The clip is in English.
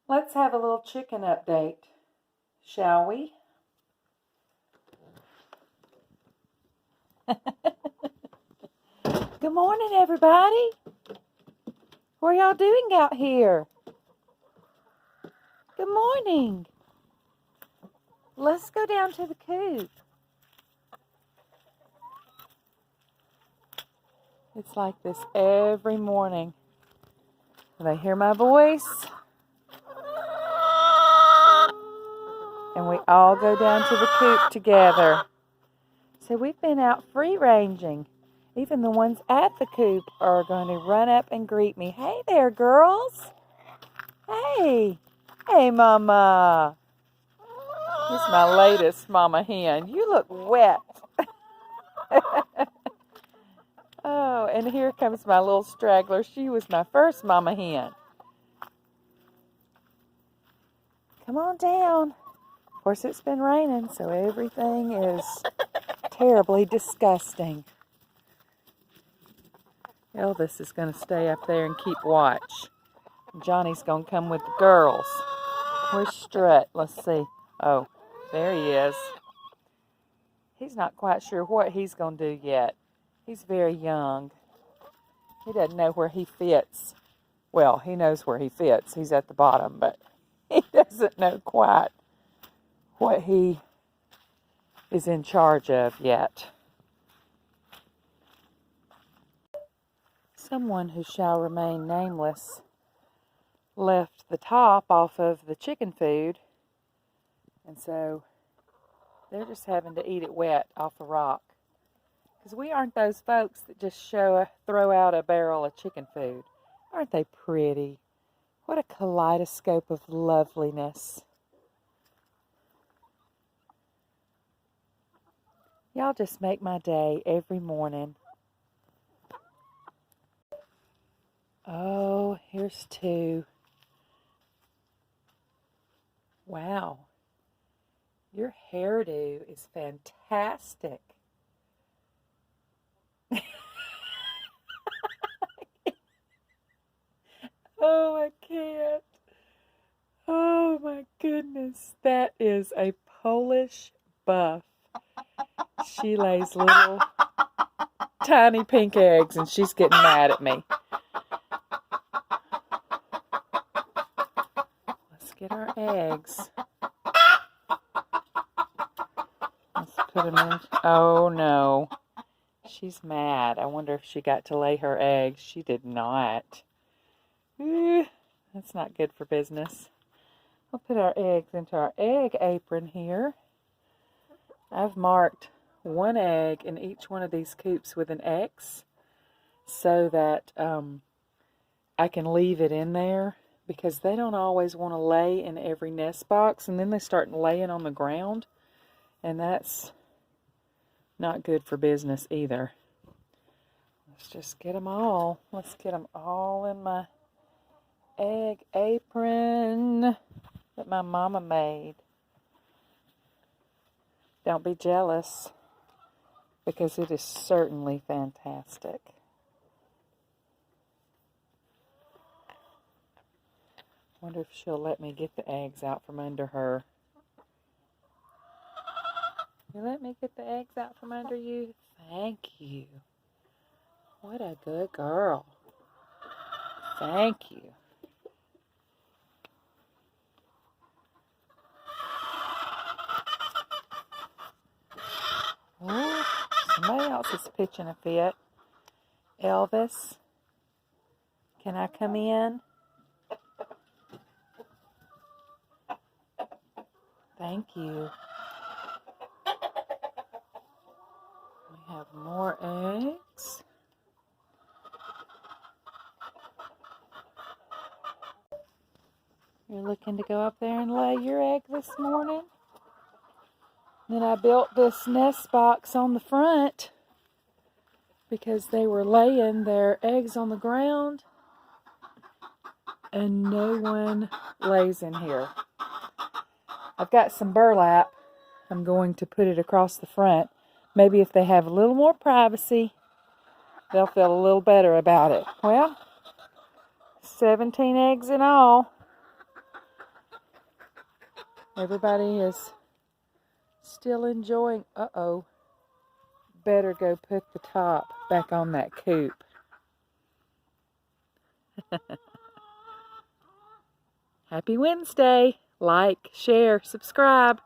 Let's have a little chicken update, shall we? Good morning, everybody. What are y'all doing out here? Good morning. Let's go down to the coop. It's like this every morning. They hear my voice, and we all go down to the coop together. So we've been out free ranging. Even the ones at the coop are going to run up and greet me. Hey there, girls. Hey. Hey, Mama. This is my latest mama hen. You look wet. Oh, and here comes my little straggler. She was my first mama hen. Come on down. Of course, it's been raining, so everything is terribly disgusting. Elvis is going to stay up there and keep watch. Johnny's going to come with the girls. Where's Strut? Let's see. Oh, there he is. He's not quite sure what he's going to do yet. He's very young. He doesn't know where he fits. Well, he knows where he fits. He's at the bottom, but he doesn't know quite what he is in charge of yet. Someone who shall remain nameless left the top off of the chicken food, and so they're just having to eat it wet off the rock. Because we aren't those folks that just throw out a barrel of chicken food. Aren't they pretty? What a kaleidoscope of loveliness. Y'all just make my day every morning. Oh, here's two. Wow. Your hairdo is fantastic. Oh, I can't. Oh, my goodness. That is a Polish buff. She lays little tiny pink eggs, and she's getting mad at me. Let's get our eggs. Let's put them in. Oh, no. She's mad. I wonder if she got to lay her eggs. She did not. That's not good for business. I'll put our eggs into our egg apron here. I've marked one egg in each one of these coops with an X so that I can leave it in there, because they don't always want to lay in every nest box, and then they start laying on the ground, and that's not good for business either. Let's just get them all. Let's get them all in my egg apron that my mama made. Don't be jealous, because it is certainly fantastic. Wonder if she'll let me get the eggs out from under her. You let me get the eggs out from under you? Thank you. What a good girl. Thank you. Ooh, somebody else is pitching a fit. Elvis, can I come in? Thank you. We have more eggs. You're looking to go up there and lay your egg this morning? Then I built this nest box on the front because they were laying their eggs on the ground and no one lays in here. I've got some burlap. I'm going to put it across the front. Maybe if they have a little more privacy, they'll feel a little better about it. Well, 17 eggs in all. Everybody is still enjoying. Uh-oh. Better go put the top back on that coop. Happy Wednesday. Like, share, subscribe.